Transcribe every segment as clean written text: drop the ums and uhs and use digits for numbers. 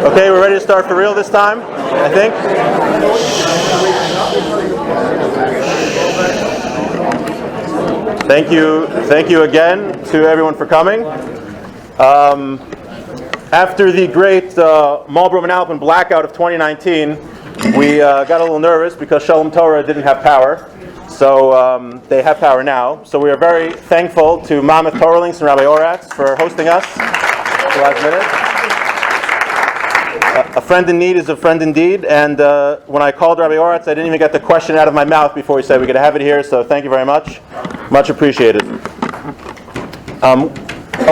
Okay, we're ready to start for real this time, I think. Thank you again to everyone for coming. After the great Marlboro Manalapan blackout of 2019, we got a little nervous because Shalom Torah didn't have power. So they have power now. So we are very thankful to Mammoth Torahlinks and Rabbi Oratz for hosting us at the last minute. A friend in need is a friend indeed. And when I called Rabbi Oratz, I didn't even get the question out of my mouth before he said we're going to have it here. So thank you very much. Much appreciated.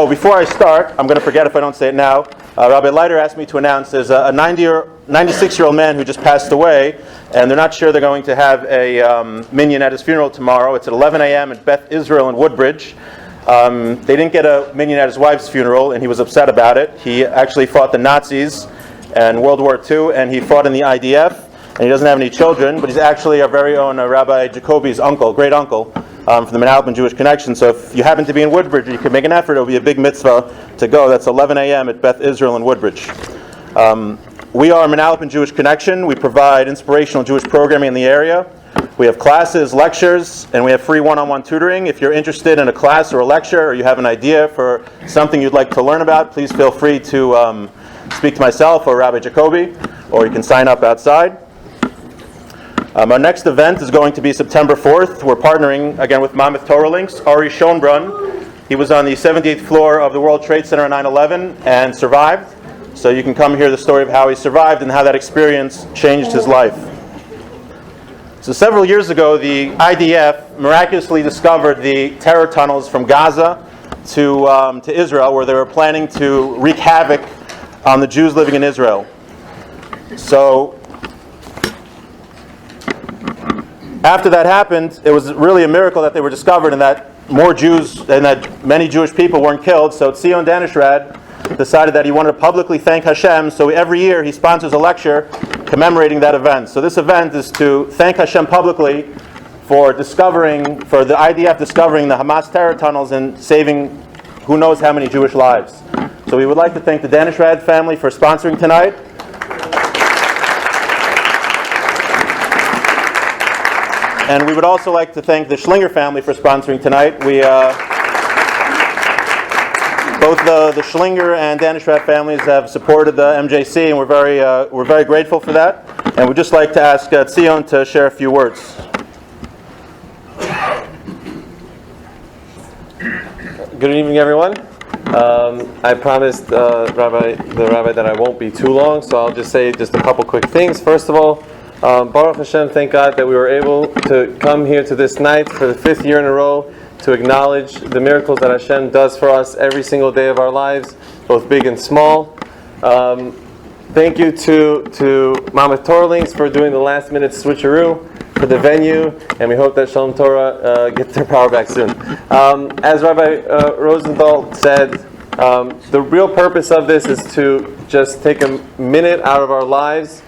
Before I start, I'm going to forget if I don't say it now. Rabbi Leiter asked me to announce there's a 96-year-old man who just passed away, and they're not sure they're going to have a minyan at his funeral tomorrow. It's at 11 a.m. at Beth Israel in Woodbridge. They didn't get a minyan at his wife's funeral, and he was upset about it. He actually fought the Nazis in World War II, and he fought in the IDF, and he doesn't have any children, but he's actually our very own Rabbi Jacoby's uncle, great uncle, from the Manalapan Jewish Connection. So if you happen to be in Woodbridge, you can make an effort. It'll be a big mitzvah to go. That's 11 a.m. at Beth Israel in Woodbridge. We are Manalapan Jewish Connection. We provide inspirational Jewish programming in the area. We have classes, lectures, and we have free one-on-one tutoring. If you're interested in a class or a lecture, or you have an idea for something you'd like to learn about, please feel free to speak to myself or Rabbi Jacoby, or you can sign up outside. Our next event is going to be September 4th. We're partnering again with Mammoth Torahlinks. Ari Schonbrunn, he was on the 78th floor of the World Trade Center on 9/11 and survived. So you can come hear the story of how he survived and how that experience changed his life. So several years ago, the IDF miraculously discovered the terror tunnels from Gaza to Israel, where they were planning to wreak havoc on the Jews living in Israel. So after that happened, it was really a miracle that they were discovered and that more Jews and that many Jewish people weren't killed. So Tzion Danishrad decided that he wanted to publicly thank Hashem. So every year he sponsors a lecture commemorating that event. So this event is to thank Hashem publicly for the IDF discovering the Hamas terror tunnels and saving who knows how many Jewish lives. So we would like to thank the Danishrad family for sponsoring tonight. And we would also like to thank the Schlinger family for sponsoring tonight. We both the Schlinger and Danishrat families have supported the MJC, and we're very grateful for that. And we'd just like to ask Tzion to share a few words. Good evening, everyone. I promised the rabbi that I won't be too long, so I'll just say just a couple quick things. First of all, Baruch Hashem, thank God that we were able to come here to this night for the 5th year in a row to acknowledge the miracles that Hashem does for us every single day of our lives, both big and small. Thank you to Mammoth Torahlinks for doing the last minute switcheroo for the venue, and we hope that Shalom Torah gets their power back soon. As Rabbi Rosenthal said, the real purpose of this is to just take a minute out of our lives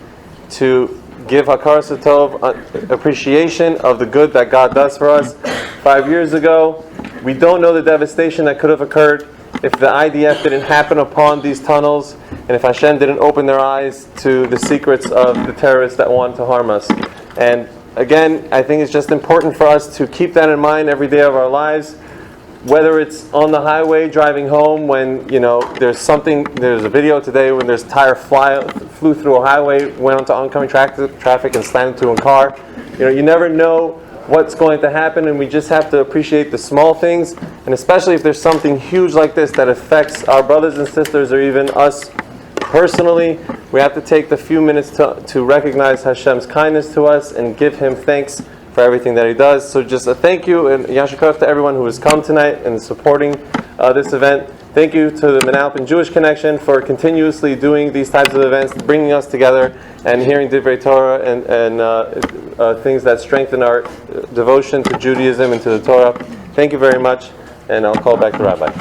to give Hakar Satov appreciation of the good that God does for us. 5 years ago, we don't know the devastation that could have occurred if the IDF didn't happen upon these tunnels, and if Hashem didn't open their eyes to the secrets of the terrorists that want to harm us. And again, I think it's just important for us to keep that in mind every day of our lives. Whether it's on the highway driving home when, there's a video today when there's tire flew through a highway, went onto oncoming traffic and slammed into a car. You never know what's going to happen, and we just have to appreciate the small things, and especially if there's something huge like this that affects our brothers and sisters or even us personally, we have to take the few minutes to recognize Hashem's kindness to us and give Him thanks for everything that He does. So just a thank you and Yashar Koach to everyone who has come tonight and supporting this event. Thank you to the Manalapan Jewish Connection for continuously doing these types of events, bringing us together and hearing Divrei Torah and things that strengthen our devotion to Judaism and to the Torah. Thank you very much, and I'll call back the Rabbi.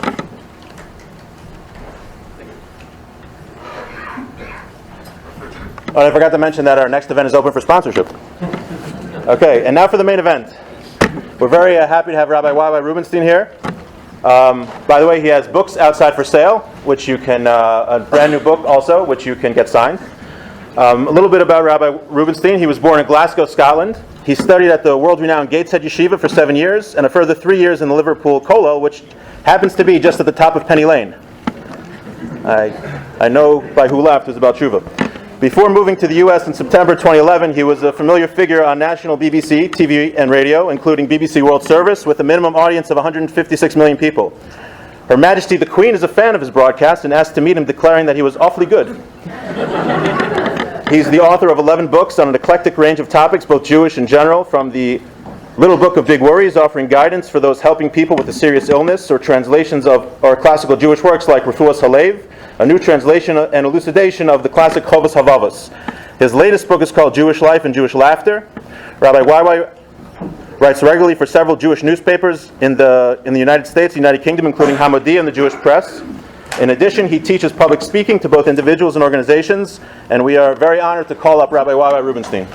Oh, I forgot to mention that our next event is open for sponsorship. Okay, and now for the main event. We're very happy to have Rabbi Rubinstein here. By the way, he has books outside for sale, which you can, a brand new book also, which you can get signed. A little bit about Rabbi Rubinstein. He was born in Glasgow, Scotland. He studied at the world-renowned Gateshead Yeshiva for 7 years, and a further 3 years in the Liverpool Kollel, which happens to be just at the top of Penny Lane. I know by who laughed was about Tshuva. Before moving to the U.S. in September 2011, he was a familiar figure on national BBC, TV, and radio, including BBC World Service, with a minimum audience of 156 million people. Her Majesty the Queen is a fan of his broadcast and asked to meet him, declaring that he was awfully good. He's the author of 11 books on an eclectic range of topics, both Jewish and general, from the Little Book of Big Worries, offering guidance for those helping people with a serious illness, or translations of classical Jewish works like Refuas Halev, a new translation and elucidation of the classic Chovos Havavos. His latest book is called Jewish Life and Jewish Laughter. Rabbi YY writes regularly for several Jewish newspapers in the United States, the United Kingdom, including Hamodia and the Jewish Press. In addition, he teaches public speaking to both individuals and organizations, and we are very honored to call up Rabbi YY Rubinstein.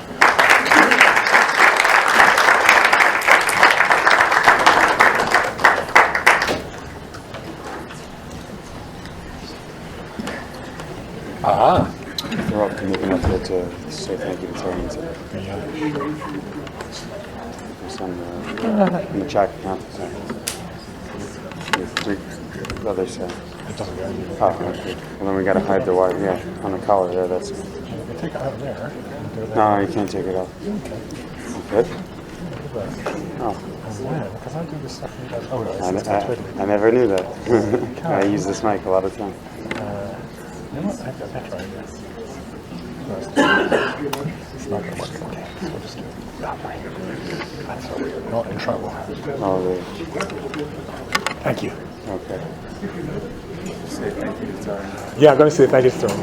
They're up and looking up there to say thank you to Terry and say, there's some in the chat account. Three others. Oh, okay. Well, then we gotta hide the wire. Yeah, on the collar there. That's. You can take it out of there. No, you can't take it off. You could? Oh. Because I do this stuff and you guys. Oh, no, I never knew that. I use this mic a lot of times. You know what? I have to try it again. It's not going to work. Okay, so we'll just do it that way. That's how we're not in trouble. Oh, really? Thank you. Okay. Say thank you to Terry. Yeah, I'm going to say thank you to Terry.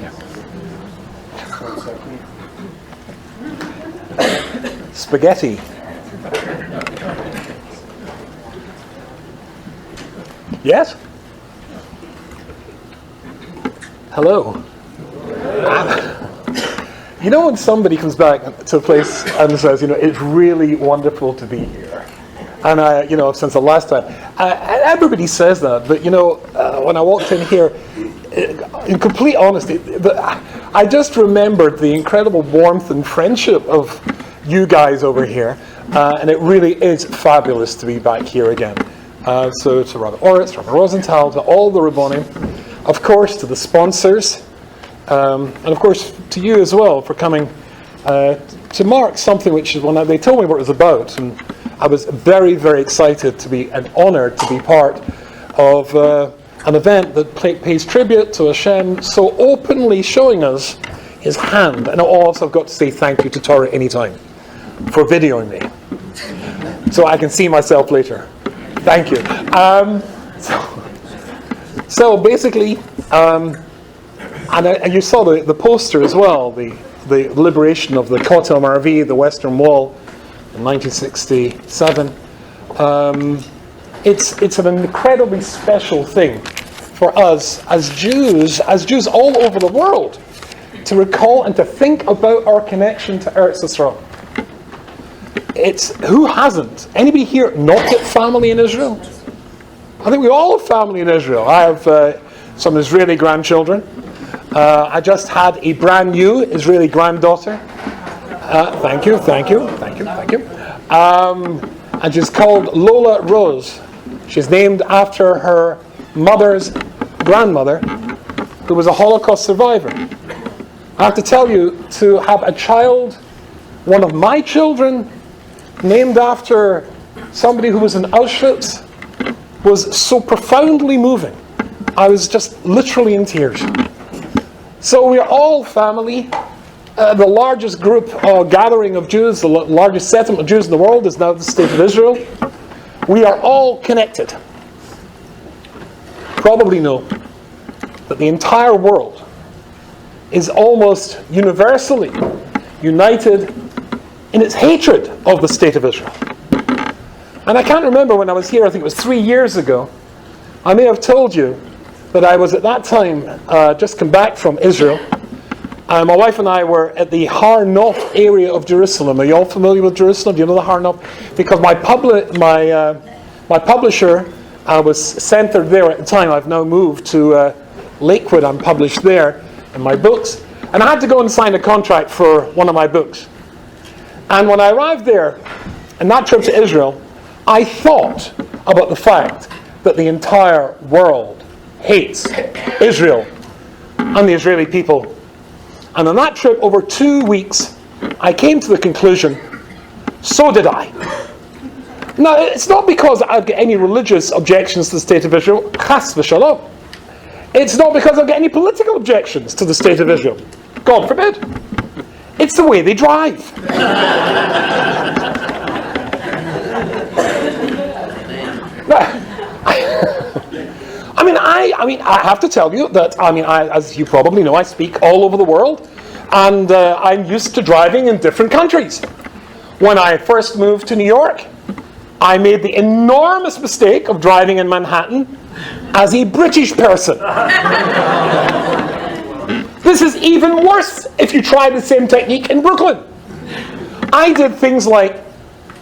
Yeah. Spaghetti. Yes? Hello. You know when somebody comes back to a place and says, it's really wonderful to be here. And since the last time, everybody says that. But when I walked in here, in complete honesty, I just remembered the incredible warmth and friendship of you guys over here, and it really is fabulous to be back here again. So to Rabbi Oritz, Rabbi Rosenthal, to all the Rabbonim, of course to the sponsors, and of course to you as well for coming to mark something which is when they told me what it was about, and I was very, very excited to be and honoured to be part of an event that pays tribute to Hashem, so openly showing us His hand. And also I've got to say thank you to Torah Anytime for videoing me, so I can see myself later. Thank you. So basically, and you saw the poster as well, the liberation of the Kotel Maravi, the Western Wall, in 1967. It's an incredibly special thing for us as Jews all over the world, to recall and to think about our connection to Eretz Yisrael. Who hasn't? Anybody here not get family in Israel? I think we all have family in Israel. I have some Israeli grandchildren. I just had a brand new Israeli granddaughter. Thank you. And she's called Lola Rose. She's named after her mother's grandmother, who was a Holocaust survivor. I have to tell you, to have a child, one of my children, named after somebody who was in Auschwitz, was so profoundly moving. I was just literally in tears. So we're all family. The largest group gathering of Jews, the largest settlement of Jews in the world is now the State of Israel. We are all connected. Probably know that the entire world is almost universally united in its hatred of the State of Israel. And I can't remember when I was here, I think it was 3 years ago, I may have told you that I was at that time just come back from Israel. My wife and I were at the Har Nof area of Jerusalem. Are you all familiar with Jerusalem? Do you know the Har Nof? Because my publisher I was centered there at the time. I've now moved to Lakewood. I'm published there in my books. And I had to go and sign a contract for one of my books. And when I arrived there, in that trip to Israel, I thought about the fact that the entire world hates Israel and the Israeli people. And on that trip, over 2 weeks, I came to the conclusion, so did I. Now, it's not because I've got any religious objections to the state of Israel, chas v'shalom. It's not because I've got any political objections to the state of Israel, God forbid. It's the way they drive. I have to tell you that, as you probably know, I speak all over the world, and I'm used to driving in different countries. When I first moved to New York, I made the enormous mistake of driving in Manhattan as a British person. This is even worse if you try the same technique in Brooklyn. I did things like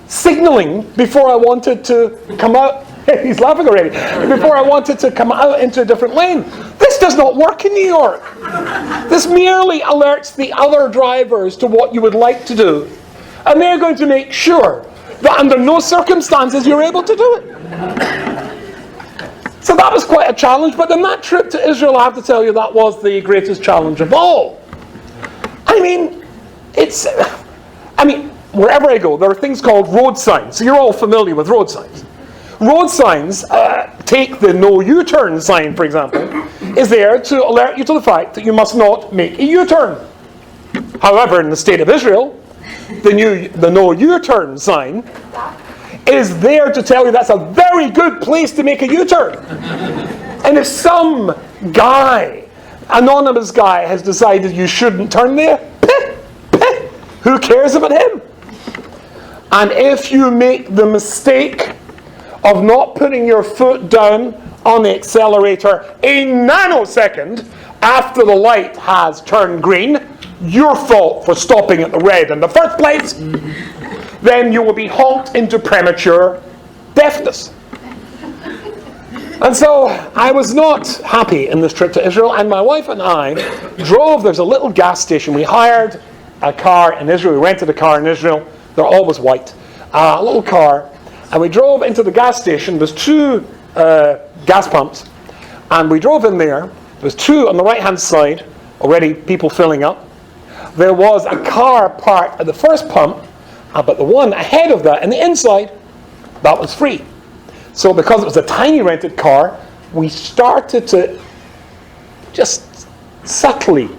signaling before I wanted to come out. He's laughing already. Before I wanted to come out into a different lane. This does not work in New York. This merely alerts the other drivers to what you would like to do. And they're going to make sure that under no circumstances you're able to do it. So that was quite a challenge. But in that trip to Israel, I have to tell you, that was the greatest challenge of all. Wherever I go, there are things called road signs. So you're all familiar with road signs. Road signs, take the no U-turn sign, for example, is there to alert you to the fact that you must not make a U-turn. However, in the state of Israel, the no U-turn sign is there to tell you that's a very good place to make a U-turn. And if some guy, anonymous guy, has decided you shouldn't turn there, who cares about him? And if you make the mistake of not putting your foot down on the accelerator a nanosecond after the light has turned green, your fault for stopping at the red in the first place, then you will be honked into premature deafness. And so I was not happy in this trip to Israel, and my wife and I drove. There's a little gas station. We hired a car in Israel. We rented a car in Israel. They're always white. A little car. And we drove into the gas station. There's 2 gas pumps. And we drove in there. There's 2 on the right-hand side, already people filling up. There was a car parked at the first pump, but the one ahead of that, and the inside, that was free. So because it was a tiny rented car, we started to just subtly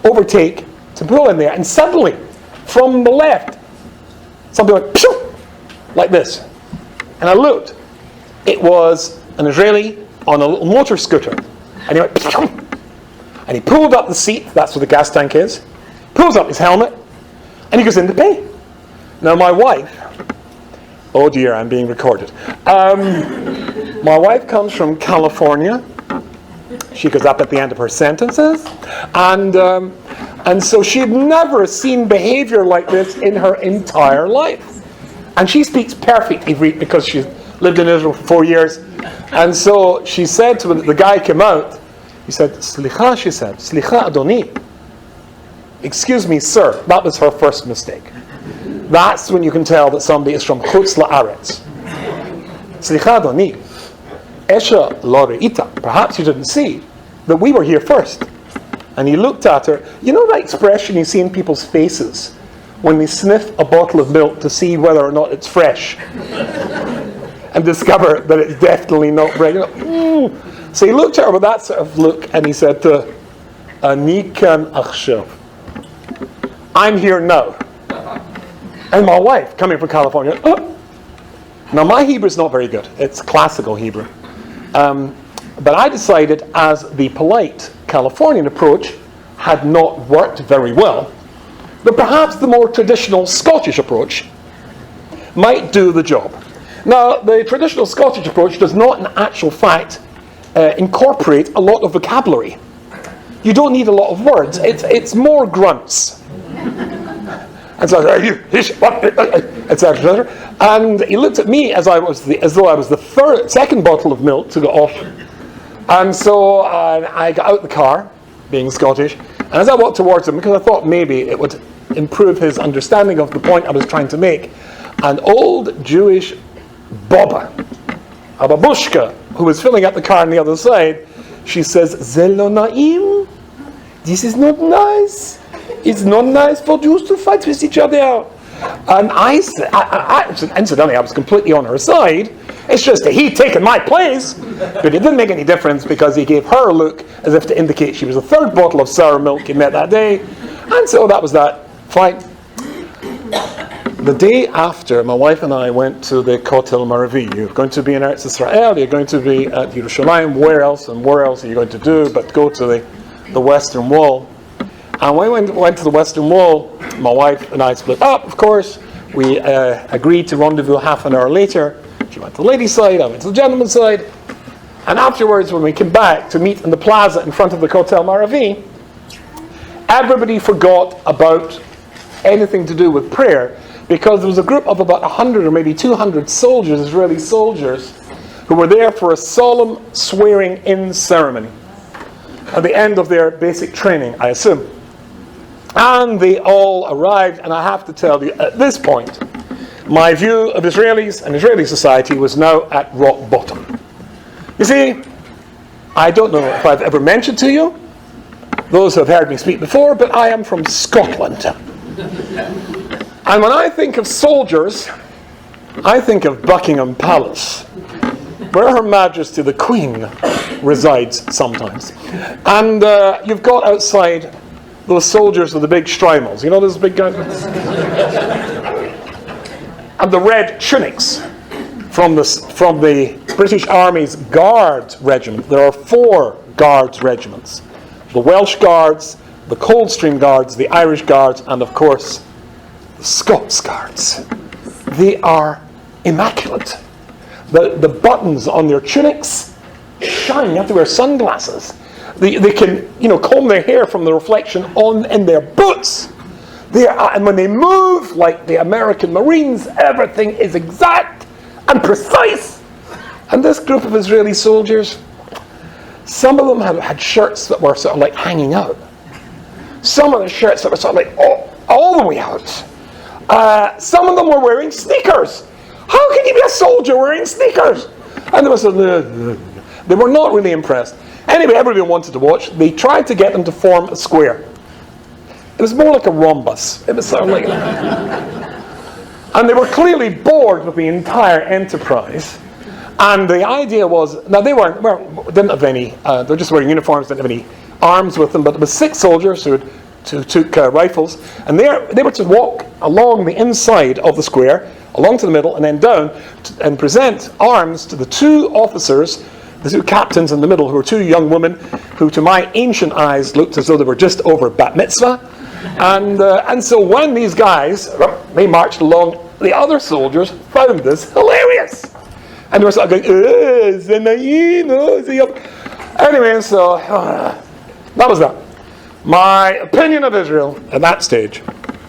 overtake to pull in there. And suddenly, from the left, something went pshoo, like this. And I looked. It was an Israeli on a little motor scooter. And he went pshoo, and he pulled up the seat. That's where the gas tank is. Pulls up his helmet, and he goes in to pay. Now my wife, oh dear, I'm being recorded. My wife comes from California. She goes up at the end of her sentences, and so she had never seen behavior like this in her entire life. And she speaks perfect Ivrit because she's lived in Israel for 4 years. And so she said to the guy came out, he said, "Slicha," she said, "Slicha Adoni." Excuse me, sir. That was her first mistake. That's when you can tell that somebody is from Chutz La'aretz. Slicha Adoni. Esha lo re'ita. Perhaps you didn't see that we were here first. And he looked at her. You know that expression you see in people's faces when they sniff a bottle of milk to see whether or not it's fresh and discover that it's definitely not regular. So he looked at her with that sort of look and he said to her, "Ani kan achshav." I'm here now. And my wife, coming from California, now my Hebrew is not very good. It's classical Hebrew. But I decided, as the polite Californian approach had not worked very well, that perhaps the more traditional Scottish approach might do the job. Now, the traditional Scottish approach does not, in actual fact, incorporate a lot of vocabulary. You don't need a lot of words. It's more grunts. And so I said, etc. And he looked at me as though I was the second bottle of milk to go off. And so I got out the car, being Scottish, and as I walked towards him, because I thought maybe it would improve his understanding of the point I was trying to make, an old Jewish Baba, a babushka, who was filling up the car on the other side, she says, "Zelo naim? This is not nice. It's not nice for Jews to fight with each other." And I said, incidentally, I was completely on her side. It's just that he'd taken my place, but it didn't make any difference because he gave her a look as if to indicate she was the third bottle of sour milk he met that day. And so that was that. Fine. The day after, my wife and I went to the Kotel Maravi. You're going to be in Eretz Israel, you're going to be at Yerushalayim, where else are you going to do but go to the Western Wall. And when we went to the Western Wall, my wife and I split up, of course. We agreed to rendezvous half an hour later. She went to the ladies' side, I went to the gentleman's side. And afterwards, when we came back to meet in the plaza in front of the Kotel Maravi, everybody forgot about anything to do with prayer, because there was a group of about 100 or maybe 200 soldiers, Israeli soldiers, who were there for a solemn swearing-in ceremony at the end of their basic training, I assume. And they all arrived, and I have to tell you, at this point, my view of Israelis and Israeli society was now at rock bottom. You see, I don't know if I've ever mentioned to you, those who have heard me speak before, but I am from Scotland. And when I think of soldiers, I think of Buckingham Palace, where Her Majesty the Queen resides sometimes. And you've got outside those soldiers with the big streimels. You know those big guys? And the red tunics from the British Army's Guards Regiment. There are 4 Guards regiments. The Welsh Guards, the Coldstream Guards, the Irish Guards, and of course, the Scots Guards. They are immaculate. The buttons on their tunics shine. You have to wear sunglasses. They can, comb their hair from the reflection in their boots. And when they move, like the American Marines, everything is exact and precise. And this group of Israeli soldiers, some of them had shirts that were sort of like hanging out. Some of the shirts that were sort of like all the way out. Some of them were wearing sneakers. How can you be a soldier wearing sneakers? And they were not really impressed. Anyway, everybody wanted to watch. They tried to get them to form a square. It was more like a rhombus. It was sort of like and they were clearly bored with the entire enterprise. And the idea was, now they didn't have any, they're just wearing uniforms, didn't have any arms with them, but there was 6 soldiers who took rifles, and they were to walk along the inside of the square, along to the middle, and then down, and present arms to the 2 officers, the 2 captains in the middle, who were 2 young women, who to my ancient eyes looked as though they were just over bat mitzvah. And so when these guys, they marched along, the other soldiers found this hilarious. And they were sort of going, anyway, so that was that. My opinion of Israel at that stage.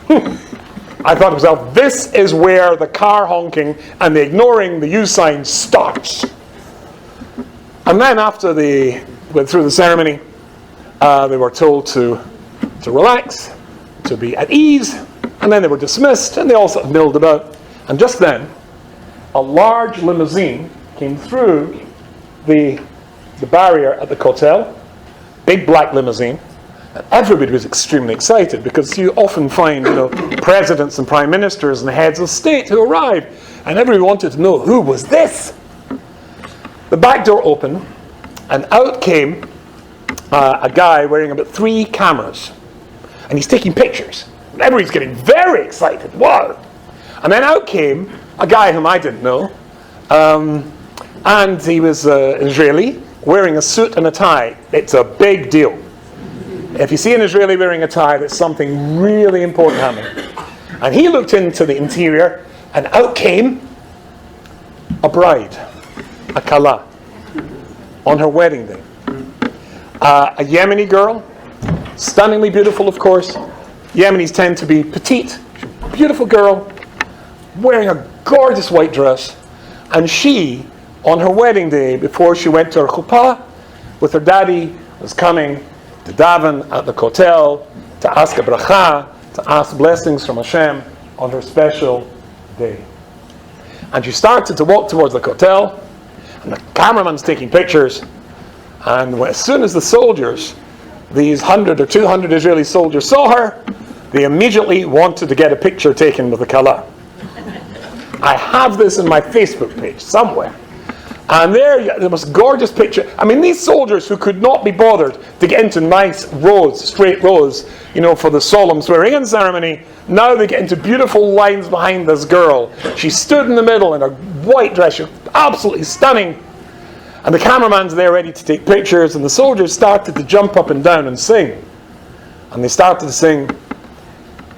I thought to myself, this is where the car honking and the ignoring the U sign starts. And then after they went through the ceremony, they were told to relax, to be at ease, and then they were dismissed, and they all sort of milled about. And just then, a large limousine came through the barrier at the Kotel, big black limousine, and everybody was extremely excited, because you often find, presidents and prime ministers and heads of state who arrive, and everybody wanted to know, who was this? The back door opened, and out came a guy wearing about 3 cameras, and he's taking pictures. And everybody's getting very excited. Wow! And then out came a guy whom I didn't know, and he was Israeli, wearing a suit and a tie. It's a big deal. If you see an Israeli wearing a tie, there's something really important happening. And he looked into the interior, and out came a bride, a kala, on her wedding day. A Yemeni girl, stunningly beautiful, of course. Yemenis tend to be petite, beautiful girl wearing a gorgeous white dress, and she, on her wedding day, before she went to her chuppah with her daddy, was coming to daven at the kotel to ask a bracha, to ask blessings from Hashem on her special day. And she started to walk towards the kotel, and the cameraman's taking pictures, and as soon as the soldiers, these 100 or 200 Israeli soldiers, saw her, they immediately wanted to get a picture taken with the Kala. I have this in my Facebook page somewhere. And there, the most gorgeous picture. I mean, these soldiers who could not be bothered to get into nice rows, straight rows, for the solemn swearing-in ceremony, now they get into beautiful lines behind this girl. She stood in the middle in her white dress. She was absolutely stunning. And the cameraman's there ready to take pictures, and the soldiers started to jump up and down and sing. And they started to sing,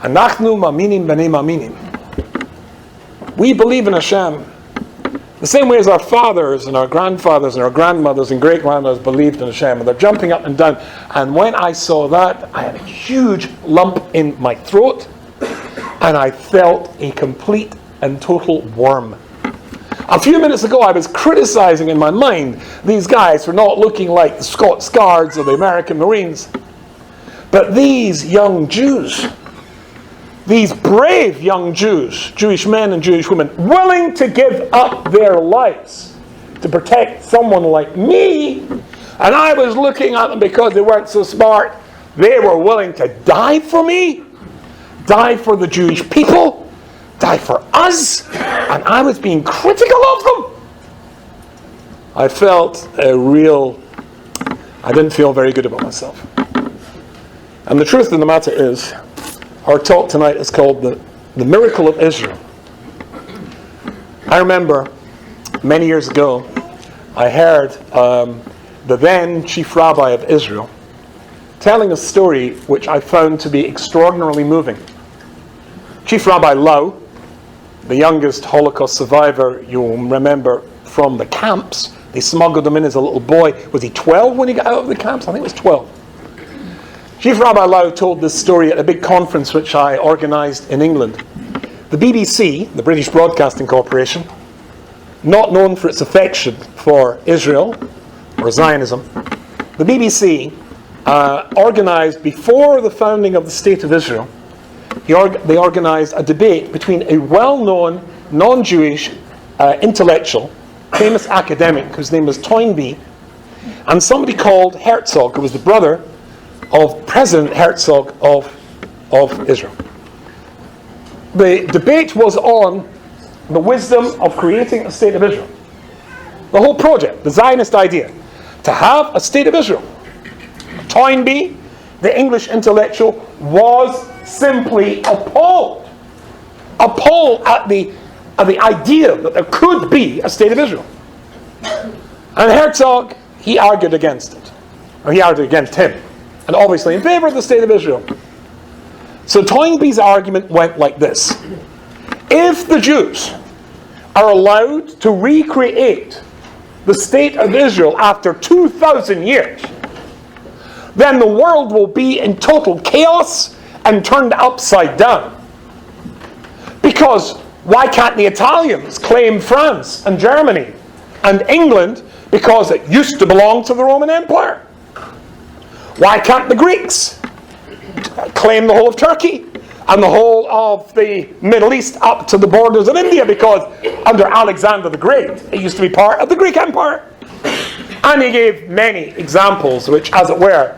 Anachnu ma'aminim b'nei ma'aminim. We believe in Hashem. The same way as our fathers and our grandfathers and our grandmothers and great-grandmothers believed in Hashem. And they're jumping up and down. And when I saw that, I had a huge lump in my throat. And I felt a complete and total worm. A few minutes ago, I was criticizing in my mind these guys for not looking like the Scots Guards or the American Marines. But these young Jews, these brave young Jews, Jewish men and Jewish women, willing to give up their lives to protect someone like me, and I was looking at them because they weren't so smart. They were willing to die for me, die for the Jewish people, die for us, and I was being critical of them. I felt I didn't feel very good about myself. And the truth of the matter is, our talk tonight is called the Miracle of Israel. I remember many years ago, I heard the then Chief Rabbi of Israel telling a story which I found to be extraordinarily moving. Chief Rabbi Lau, the youngest Holocaust survivor you'll remember from the camps, they smuggled him in as a little boy. Was he 12 when he got out of the camps? I think it was 12. Chief Rabbi Lau told this story at a big conference which I organised in England. The BBC, the British Broadcasting Corporation, not known for its affection for Israel or Zionism, the BBC organised, before the founding of the State of Israel, they organised a debate between a well-known non-Jewish intellectual, famous academic whose name was Toynbee, and somebody called Herzog, who was the brother of President Herzog of Israel. The debate was on the wisdom of creating a state of Israel. The whole project, the Zionist idea, to have a state of Israel. Toynbee, the English intellectual, was simply appalled at the idea that there could be a state of Israel. And Herzog, he argued against it. Or he argued against him. And obviously in favor of the state of Israel. So Toynbee's argument went like this. If the Jews are allowed to recreate the state of Israel after 2,000 years, then the world will be in total chaos and turned upside down. Because why can't the Italians claim France and Germany and England because it used to belong to the Roman Empire? Why can't the Greeks claim the whole of Turkey and the whole of the Middle East up to the borders of India? Because under Alexander the Great, it used to be part of the Greek Empire. And he gave many examples which, as it were,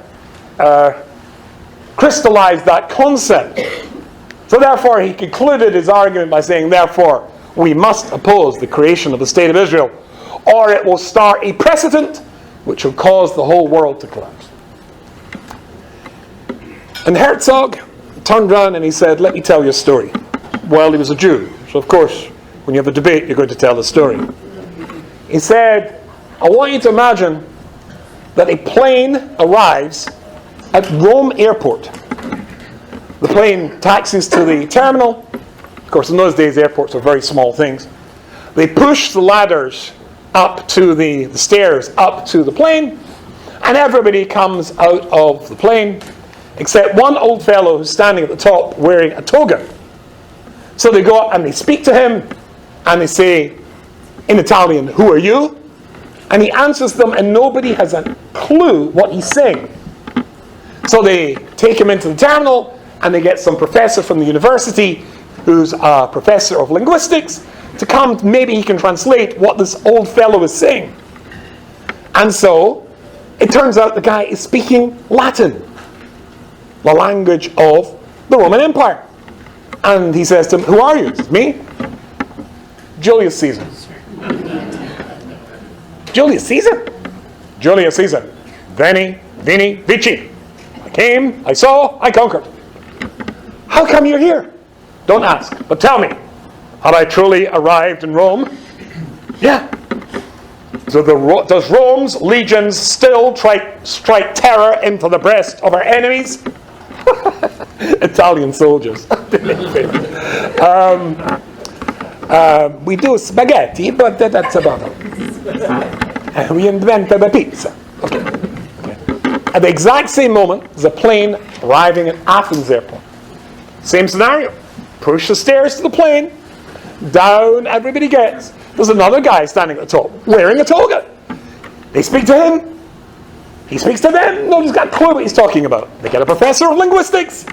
crystallized that concept. So therefore, he concluded his argument by saying, therefore, we must oppose the creation of the State of Israel, or it will start a precedent which will cause the whole world to collapse. And Herzog turned around and he said, let me tell you a story. Well, he was a Jew, so of course, when you have a debate, you're going to tell the story. He said, I want you to imagine that a plane arrives at Rome Airport. The plane taxis to the terminal. Of course, in those days, airports were very small things. They push the ladders up to the stairs up to the plane, and everybody comes out of the plane, except one old fellow who's standing at the top wearing a toga. So they go up and they speak to him, and they say, in Italian, "Who are you?" And he answers them, and nobody has a clue what he's saying. So they take him into the terminal, and they get some professor from the university, who's a professor of linguistics, to come. Maybe he can translate what this old fellow is saying. And so, it turns out the guy is speaking Latin, the language of the Roman Empire. And he says to him, "Who are you?" He says, "Me? Julius Caesar." "Julius Caesar?" "Julius Caesar. Veni, vini, vici. I came, I saw, I conquered." "How come you're here?" "Don't ask, but tell me. Have I truly arrived in Rome?" "Yeah." "So does Rome's legions still strike terror into the breast of our enemies?" Italian soldiers. We do spaghetti, but that's about it. We invented the pizza. Okay. At the exact same moment, there's a plane arriving at Athens airport. Same scenario. Push the stairs to the plane. Down everybody gets. There's another guy standing at the top, wearing a toga. They speak to him. He speaks to them. Nobody's got a clue what he's talking about. They get a professor of linguistics.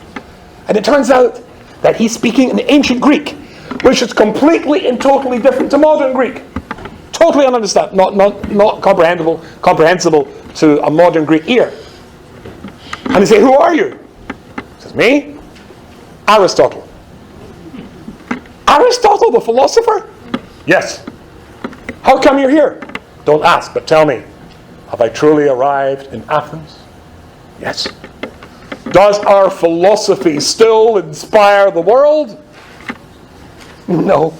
And it turns out that he's speaking in ancient Greek, which is completely and totally different to modern Greek. Totally ununderstandable, not comprehensible to a modern Greek ear. And they say, "Who are you?" He says, "Me? Aristotle." "Aristotle, the philosopher?" "Yes." "How come you're here?" "Don't ask, but tell me. Have I truly arrived in Athens?" "Yes." "Does our philosophy still inspire the world?" "No."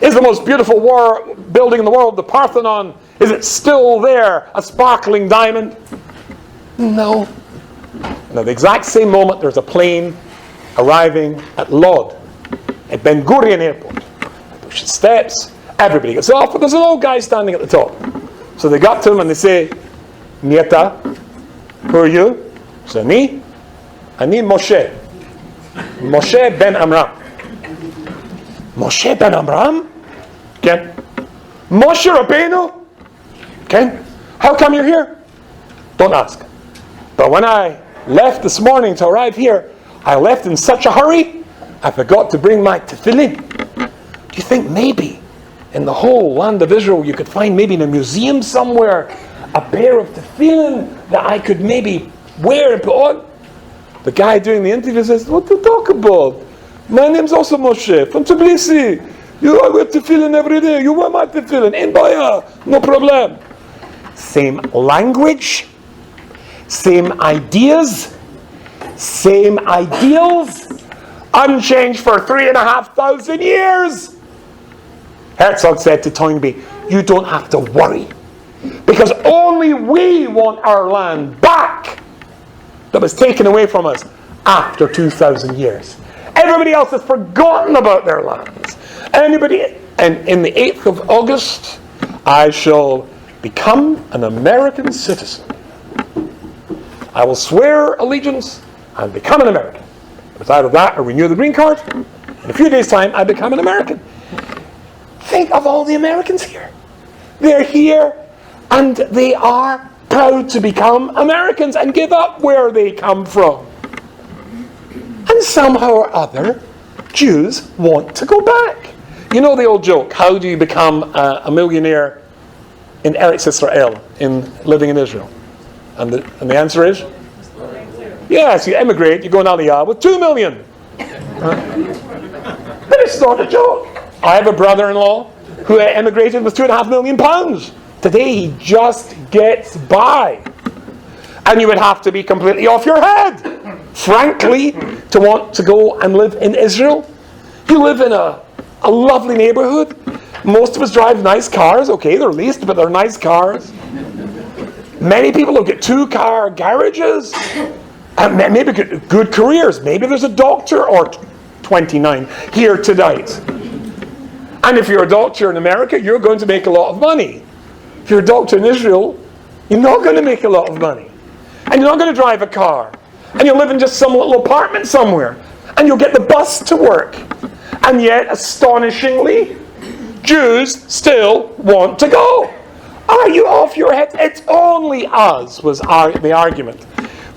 "Is the most beautiful building in the world, the Parthenon, is it still there, a sparkling diamond?" "No." And at the exact same moment, there's a plane arriving at Lod, at Ben Gurion Airport. They push the steps, everybody gets off, but there's an old guy standing at the top. So they got to him and they say, "Nieta, who are you?" So me? "Ani Moshe. Moshe ben Amram." "Moshe ben Amram?" "Ken." "Moshe Rabbeinu?" "Ken." "How come you're here?" "Don't ask. But when I left this morning to arrive here, I left in such a hurry, I forgot to bring my tefillin." Do you think maybe in the whole land of Israel you could find maybe in a museum somewhere a pair of tefillin that I could maybe wear and put on? The guy doing the interview says, "What do you talk about? My name's also Moshe from Tbilisi. I wear tefillin every day. You wear my tefillin. In Baya, no problem." Same language, same ideas, same ideals, unchanged for 3,500 years. Herzog said to Toynbee, "You don't have to worry, because only we want our land back that was taken away from us after 2,000 years. Everybody else has forgotten about their lands. And in the 8th of August, I shall become an American citizen. I will swear allegiance and become an American. It was either that or renew the green card. In a few days' time, I become an American." Think of all the Americans here. They're here and they are proud to become Americans and give up where they come from. And somehow or other, Jews want to go back. You know the old joke, how do you become a millionaire in Eretz Israel, in living in Israel? And the answer is? Yes, you emigrate, you go in Aliyah with 2 million. But it's not a joke. I have a brother-in-law who emigrated with £2.5 million. Today he just gets by. And you would have to be completely off your head, frankly, to want to go and live in Israel. You live in a lovely neighborhood. Most of us drive nice cars. Okay, they're leased, but they're nice cars. Many people have got 2-car garages. And maybe good careers. Maybe there's a doctor or 29 here tonight. And if you're a doctor in America, you're going to make a lot of money. If you're a doctor in Israel, you're not going to make a lot of money. And you're not going to drive a car. And you'll live in just some little apartment somewhere. And you'll get the bus to work. And yet, astonishingly, Jews still want to go. Are you off your head? It's only us, was the argument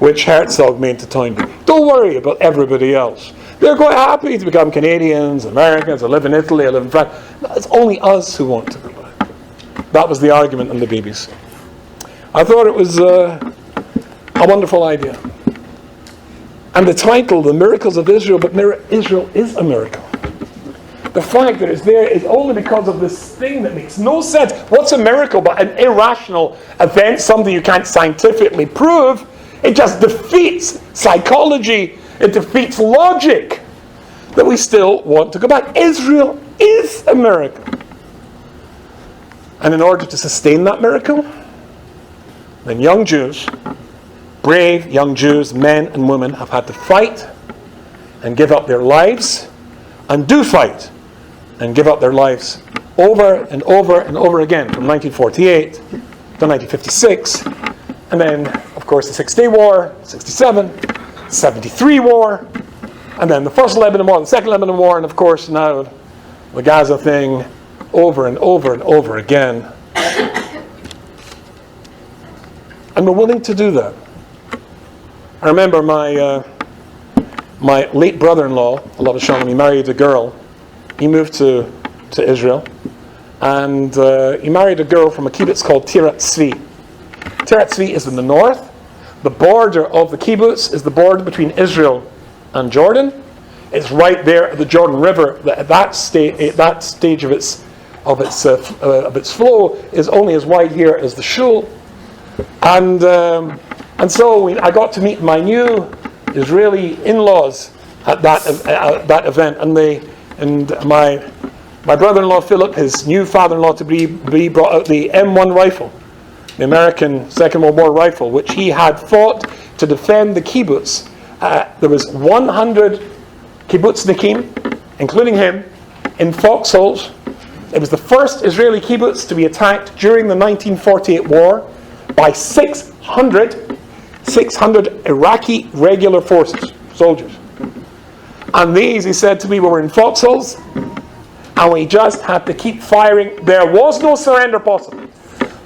which Herzog made to Toynbee. Don't worry about everybody else. They're quite happy to become Canadians, Americans, or live in Italy, or live in France. It's only us who want to go back. That was the argument on the BBC. I thought it was a wonderful idea. And the title, The Miracles of Israel, but Israel is a miracle. The fact that it's there is only because of this thing that makes no sense. What's a miracle but an irrational event, something you can't scientifically prove? It just defeats psychology. It defeats logic that we still want to go back. Israel is a miracle. And in order to sustain that miracle, then young Jews, brave young Jews, men and women, have had to fight and give up their lives, and do fight and give up their lives over and over and over again, from 1948 to 1956, and then, of course, the 6-Day War, 67, 73 War, and then the First Lebanon War, the Second Lebanon War, and of course now the Gaza thing, over and over and over again. And we're willing to do that. I remember my late brother-in-law, Allah Shalom, he married a girl. He moved to Israel, and he married a girl from a kibbutz called Tirat Tzvi. Tirat Tzvi is in the north. The border of the kibbutz is the border between Israel and Jordan. It's right there at the Jordan River. At that stage of its flow is only as wide here as the shul. And so I got to meet my new Israeli in-laws at that event, and my brother-in-law Philip, his new father-in-law to be, brought out the M1 rifle, the American Second World War rifle, which he had fought to defend the kibbutz. There was 100 kibbutznikim, including him, in foxholes. It was the first Israeli kibbutz to be attacked during the 1948 war by 600 Iraqi regular forces, soldiers. And these, he said to me, we were in foxholes, and we just had to keep firing. There was no surrender possible.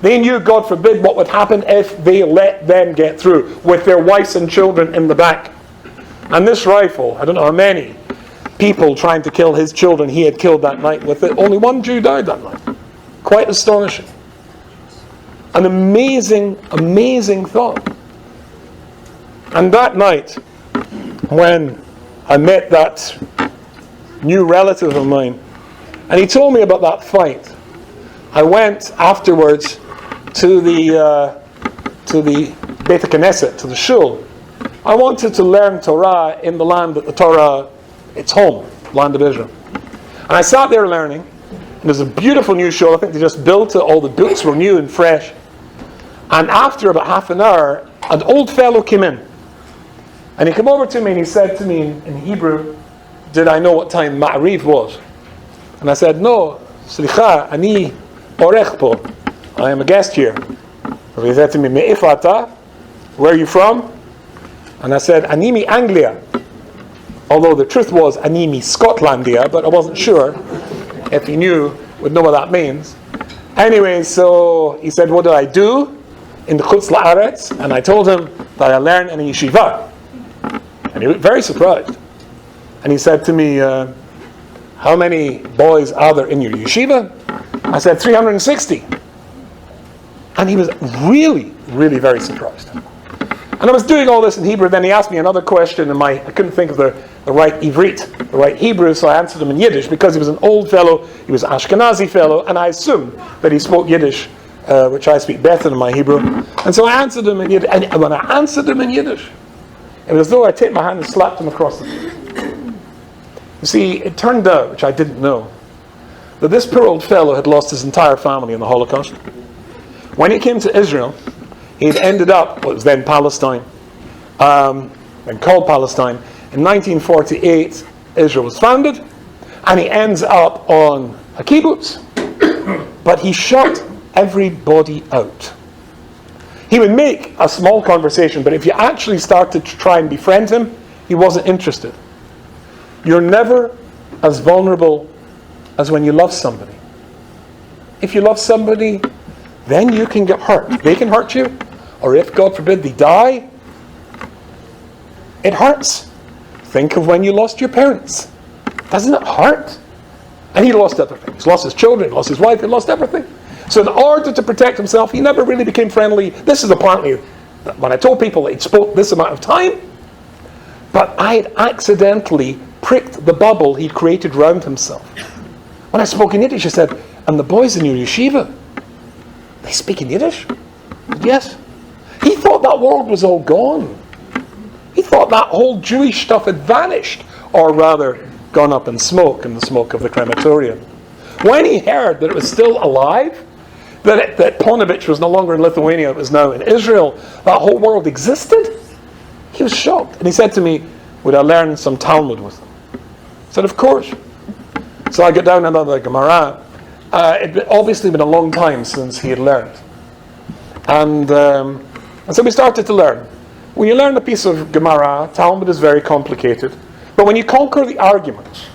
They knew, God forbid, what would happen if they let them get through with their wives and children in the back. And this rifle, I don't know how many people trying to kill his children he had killed that night with it. Only one Jew died that night. Quite astonishing. An amazing, amazing thought. And that night, when I met that new relative of mine, and he told me about that fight, I went afterwards to the Beit HaKnesset, to the shul. I wanted to learn Torah in the land that the Torah, its home, land of Israel. And I sat there learning, and there's a beautiful new shul. I think they just built it. All the books were new and fresh. And after about half an hour, an old fellow came in. And he came over to me and he said to me in Hebrew, did I know what time Ma'ariv was? And I said, no, Slicha, ani orech po. I am a guest here. And he said to me, Me'if ata? Where are you from? And I said, Animi Anglia. Although the truth was Animi Scotlandia, but I wasn't sure if he would know what that means. Anyway, so he said, what do I do in the Chutz La'aretz? And I told him that I learned in a yeshiva. And he was very surprised. And he said to me, how many boys are there in your yeshiva? I said, 360. And he was really, really very surprised. And I was doing all this in Hebrew. Then he asked me another question, and I couldn't think of the right Ivrit, the right Hebrew, so I answered him in Yiddish, because he was an old fellow, he was an Ashkenazi fellow, and I assumed that he spoke Yiddish, which I speak better than my Hebrew. And so I answered him in Yiddish. And when I answered him in Yiddish, it was as though I took my hand and slapped him across the face. You see, it turned out, which I didn't know, that this poor old fellow had lost his entire family in the Holocaust. When he came to Israel, he had ended up what was then Palestine, and called Palestine. In 1948, Israel was founded, and he ends up on a kibbutz. But he shut everybody out. He would make a small conversation, but if you actually started to try and befriend him, he wasn't interested. You're never as vulnerable as when you love somebody. If you love somebody, then you can get hurt. They can hurt you, or if, God forbid, they die, it hurts. Think of when you lost your parents. Doesn't it hurt? And he lost everything. He's lost his children, he lost his wife, he lost everything. So in order to protect himself, he never really became friendly. This is apparently, when I told people that he'd spoke this amount of time, but I had accidentally pricked the bubble he'd created around himself. When I spoke in Yiddish, I said, and the boys in your yeshiva, they speak in Yiddish? Yes. He thought that world was all gone. He thought that whole Jewish stuff had vanished, or rather, gone up in smoke, in the smoke of the crematorium. When he heard that it was still alive, that Ponovich was no longer in Lithuania, it was now in Israel, that whole world existed, he was shocked. And he said to me, would I learn some Talmud with them? I said, of course. So I got down into the Gemara. It had obviously been a long time since he had learned. And so we started to learn. When you learn a piece of Gemara, Talmud is very complicated. But when you conquer the argument,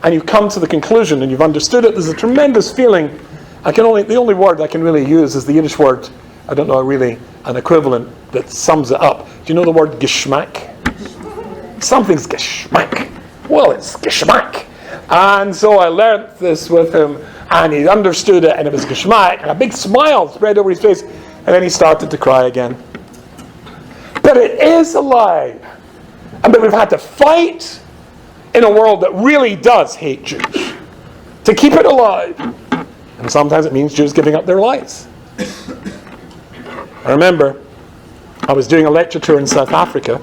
and you've come to the conclusion, and you've understood it, there's a tremendous feeling. The only word I can really use is the Yiddish word, I don't know really an equivalent that sums it up. Do you know the word geschmack? Something's geschmack. Well, it's geschmack. And so I learned this with him, and he understood it, and it was geschmack, and a big smile spread over his face, and then he started to cry again. But it is alive. But we've had to fight in a world that really does hate Jews to keep it alive. And sometimes it means Jews giving up their lives. I remember I was doing a lecture tour in South Africa,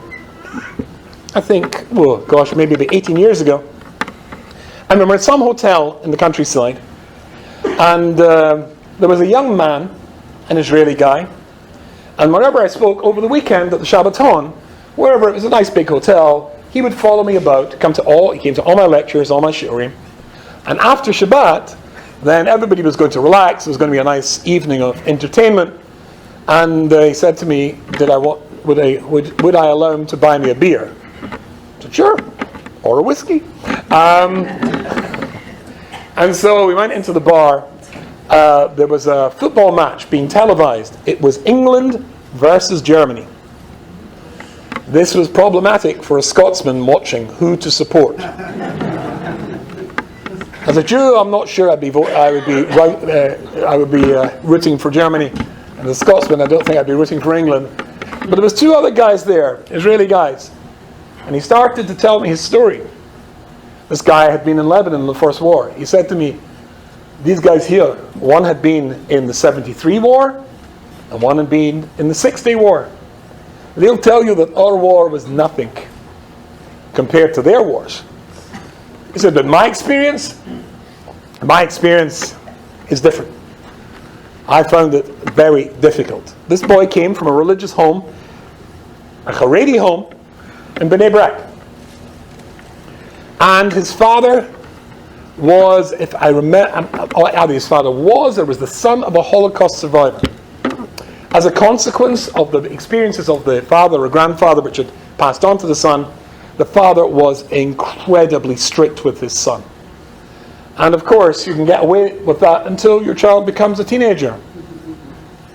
I think, maybe about 18 years ago. And we were at some hotel in the countryside, and there was a young man, an Israeli guy, and whenever I spoke over the weekend at the Shabbaton, wherever it was a nice big hotel, he would follow me about, he came to all my lectures, all my shiurim. And after Shabbat, then everybody was going to relax, it was going to be a nice evening of entertainment, and he said to me, would I allow him to buy me a beer? I said, sure, or a whiskey. And so we went into the bar. There was a football match being televised. It was England versus Germany. This was problematic for a Scotsman watching who to support. As a Jew, I'm not sure I would be rooting for Germany. And as a Scotsman, I don't think I'd be rooting for England. But there was two other guys there, Israeli guys. And he started to tell me his story. This guy had been in Lebanon in the First War. He said to me, these guys here, one had been in the 73 war, and one had been in the 6-Day War. They'll tell you that our war was nothing compared to their wars. He said, but my experience is different. I found it very difficult. This boy came from a religious home, a Haredi home, in Bnei Brak. And his father was, if I remember, either his father was or was the son of a Holocaust survivor. As a consequence of the experiences of the father or grandfather, which had passed on to the son, the father was incredibly strict with his son. And of course, you can get away with that until your child becomes a teenager.